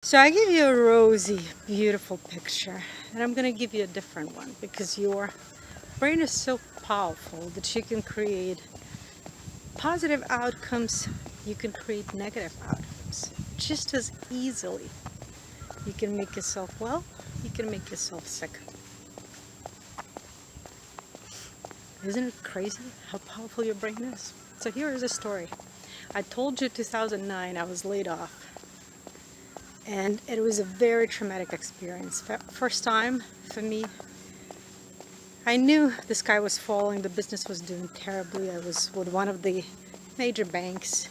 So I give you a rosy, beautiful picture, and I'm going to give you a different one because your brain is so powerful that you can create positive outcomes, you can create negative outcomes just as easily. You can make yourself well, you can make yourself sick. Isn't it crazy how powerful your brain is? So here is a story. I told you 2009 I was laid off. And it was a very traumatic experience. First time for me, I knew the sky was falling, the business was doing terribly. I was with one of the major banks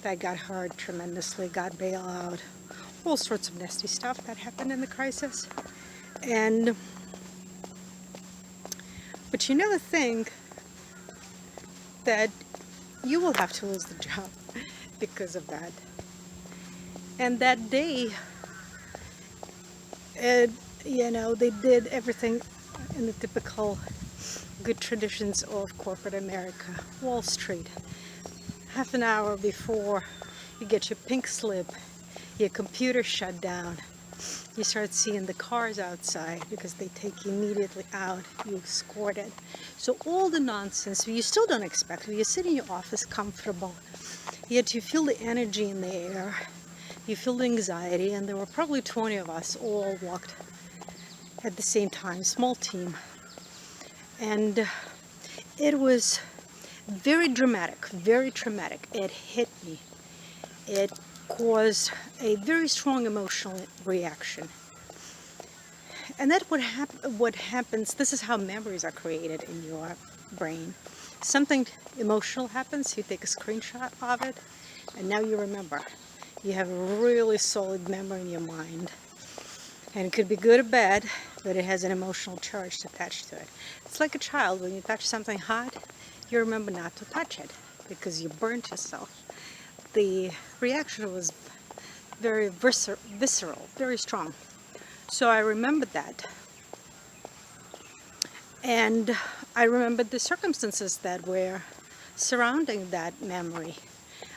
that got hurt tremendously, got bailout, all sorts of nasty stuff that happened in the crisis. But you never think that you will have to lose the job because of that. And that day, they did everything in the typical good traditions of corporate America. Wall Street. Half an hour before you get your pink slip, your computer shut down. You start seeing the cars outside because they take you immediately out. You escorted. So all the nonsense you still don't expect. You sit in your office comfortable, yet you feel the energy in the air. You feel the anxiety, and there were probably 20 of us all walked at the same time, small team. And it was very dramatic, very traumatic. It hit me. It caused a very strong emotional reaction. And that's what happens, this is how memories are created in your brain. Something emotional happens, you take a screenshot of it, and now you remember. You have a really solid memory in your mind. And it could be good or bad, but it has an emotional charge attached to it. It's like a child, when you touch something hot, you remember not to touch it because you burnt yourself. The reaction was very visceral, very strong. So I remembered that. And I remembered the circumstances that were surrounding that memory.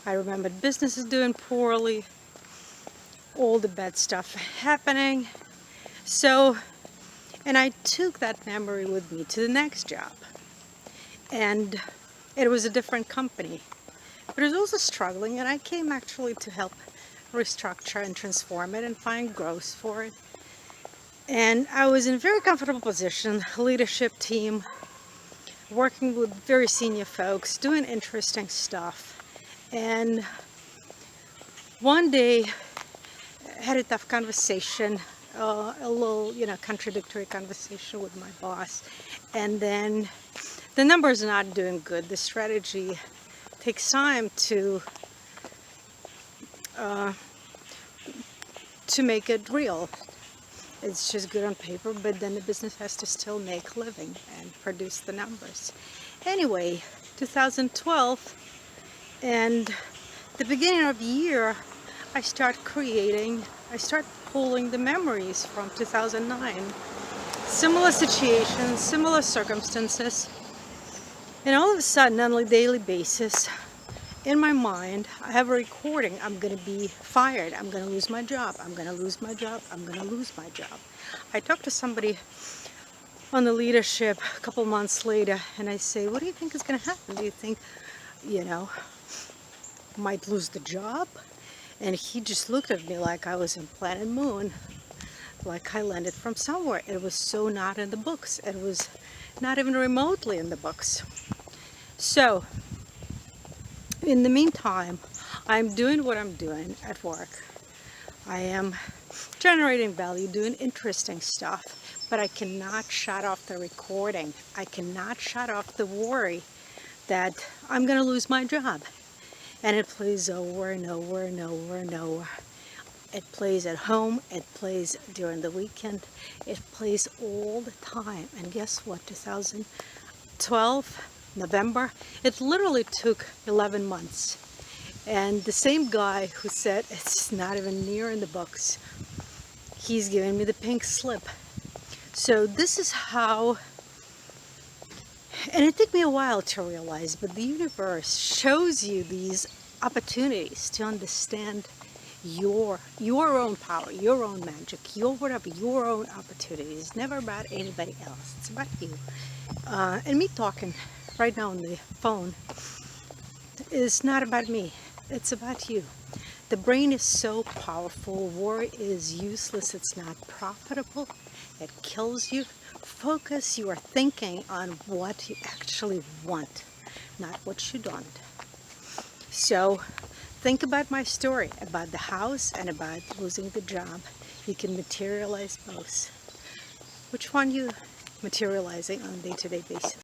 I remembered businesses doing poorly, all the bad stuff happening. So, and I took that memory with me to the next job. And it was a different company. But it was also struggling, and I came actually to help restructure and transform it and find growth for it. And I was in a very comfortable position, leadership team, working with very senior folks, doing interesting stuff. And one day, I had a tough conversation, a little, contradictory conversation with my boss. And then the numbers are not doing good. The strategy takes time to make it real. It's just good on paper, but then the business has to still make a living and produce the numbers. Anyway, 2012, and the beginning of the year, I start pulling the memories from 2009. Similar situations, similar circumstances. And all of a sudden, on a daily basis, in my mind, I have a recording. I'm going to be fired. I'm going to lose my job. I'm going to lose my job. I'm going to lose my job. I talked to somebody on the leadership a couple months later, and I say, what do you think is going to happen? Do you think, might lose the job? And he just looked at me like I was in Planet Moon, like I landed from somewhere. It was so not in the books. It was not even remotely in the books. So, in the meantime, I'm doing what I'm doing at work. I am generating value, doing interesting stuff, but I cannot shut off the recording. I cannot shut off the worry that I'm going to lose my job. And it plays over and over and over and over. It plays at home, it plays during the weekend, it plays all the time. And guess what, 2012, November, it literally took 11 months. And the same guy who said it's not even near in the books, he's giving me the pink slip. So this is how, and it took me a while to realize, but the universe shows you these opportunities to understand your own power, your own magic, your whatever, your own opportunities. It's never about anybody else. It's about you. And me talking right now on the phone is not about me. It's about you. The brain is so powerful. War is useless. It's not profitable. It kills you. Focus your thinking on what you actually want, not what you don't. So think about my story, about the house and about losing the job. You can materialize both. Which one you materializing on a day-to-day basis?